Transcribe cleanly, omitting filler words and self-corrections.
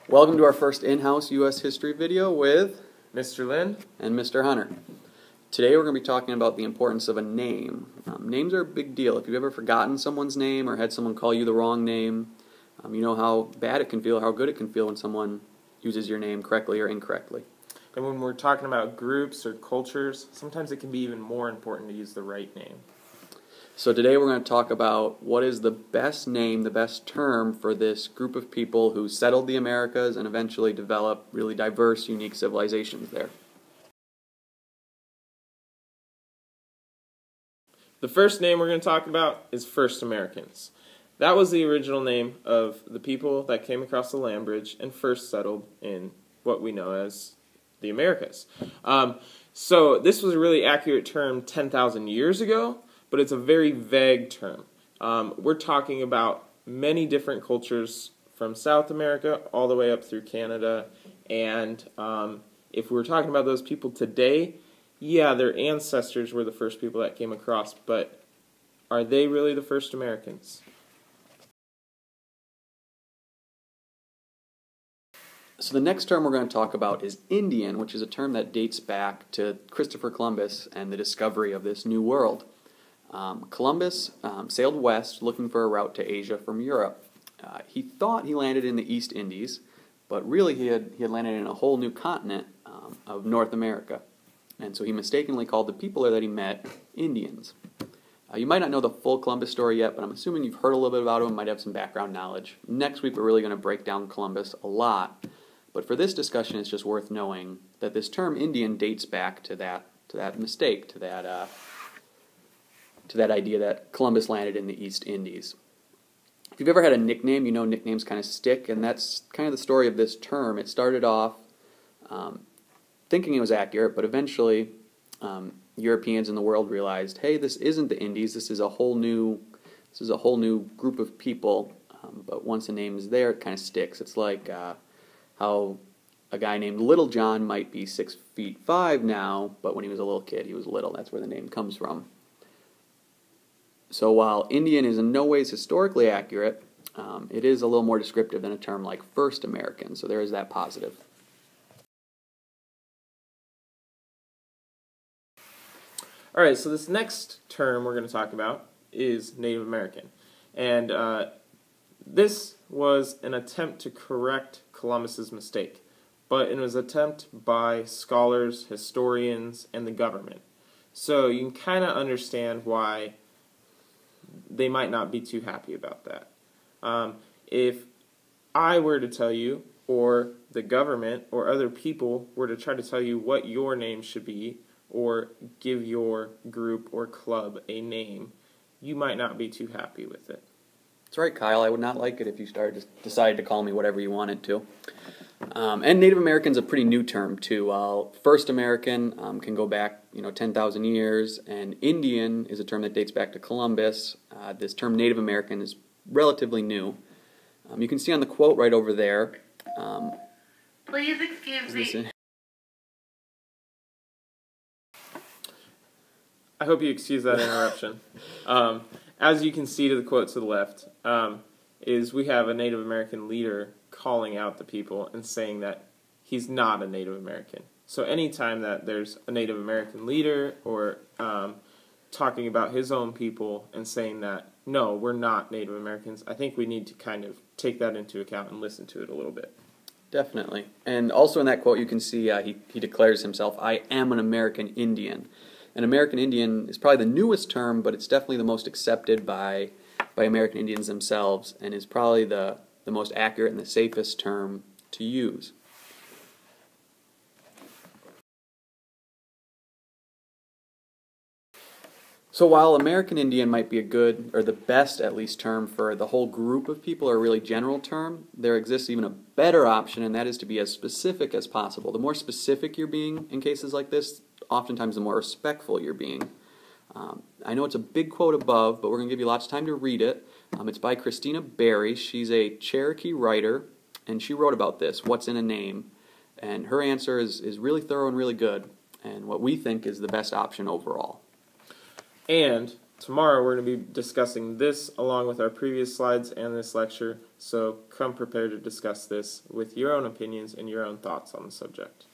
Welcome to our first in-house U.S. history video with Mr. Lynn and Mr. Hunter. Today we're going to be talking about the importance of a name. Names are a big deal. If you've ever forgotten someone's name or had someone call you the wrong name, you know how bad it can feel, how good it can feel when someone uses your name correctly or incorrectly. And when we're talking about groups or cultures, sometimes it can be even more important to use the right name. So today we're going to talk about what is the best name, the best term for this group of people who settled the Americas and eventually developed really diverse, unique civilizations there. The first name we're going to talk about is First Americans. That was the original name of the people that came across the land bridge and first settled in what we know as the Americas. So this was a really accurate term 10,000 years ago, but it's a very vague term. We're talking about many different cultures from South America all the way up through Canada, and if we were talking about those people today, yeah, their ancestors were the first people that came across, but are they really the first Americans? So the next term we're going to talk about is Indian, which is a term that dates back to Christopher Columbus and the discovery of this new world. Columbus sailed west looking for a route to Asia from Europe. He thought he landed in the East Indies, but really he had landed in a whole new continent of North America. And so he mistakenly called the people there that he met Indians. You might not know the full Columbus story yet, but I'm assuming you've heard a little bit about him and might have some background knowledge. Next week we're really going to break down Columbus a lot, but for this discussion it's just worth knowing that this term Indian dates back to that mistake, to that idea that Columbus landed in the East Indies. If you've ever had a nickname, you know nicknames kind of stick, and that's kind of the story of this term. It started off thinking it was accurate, but eventually Europeans in the world realized, hey, this isn't the Indies. This is a whole new group of people. But once a name is there, it kind of sticks. It's like how a guy named Little John might be 6'5" now, but when he was a little kid, he was little. That's where the name comes from. So while Indian is in no ways historically accurate, it is a little more descriptive than a term like First American, so there is that positive. All right, so this next term we're going to talk about is Native American. And this was an attempt to correct Columbus's mistake, but it was an attempt by scholars, historians, and the government. So you can kind of understand why they might not be too happy about that. If I were to tell you, or the government or other people were to try to tell you what your name should be, or give your group or club a name, you might not be too happy with it. That's right, Kyle. I would not like it if you decided to call me whatever you wanted to. And Native American's a pretty new term too. While First American can go back 10,000 years, and Indian is a term that dates back to Columbus. This term Native American is relatively new. You can see on the quote right over there. Please excuse me. I hope you excuse that interruption. As you can see to the quote to the left, is we have a Native American leader calling out the people and saying that he's not a Native American. So anytime that there's a Native American leader or talking about his own people and saying that, no, we're not Native Americans, I think we need to kind of take that into account and listen to it a little bit. Definitely. And also in that quote you can see he declares himself, I am an American Indian. And American Indian is probably the newest term, but it's definitely the most accepted by American Indians themselves, and is probably the most accurate and the safest term to use. So while American Indian might be a good, or the best at least, term for the whole group of people, or a really general term, there exists even a better option, and that is to be as specific as possible. The more specific you're being in cases like this, oftentimes the more respectful you're being. I know it's a big quote above, but we're going to give you lots of time to read it. It's by Christina Berry. She's a Cherokee writer, and she wrote about this, what's in a name. And her answer is really thorough and really good, and what we think is the best option overall. And tomorrow we're going to be discussing this along with our previous slides and this lecture, so come prepared to discuss this with your own opinions and your own thoughts on the subject.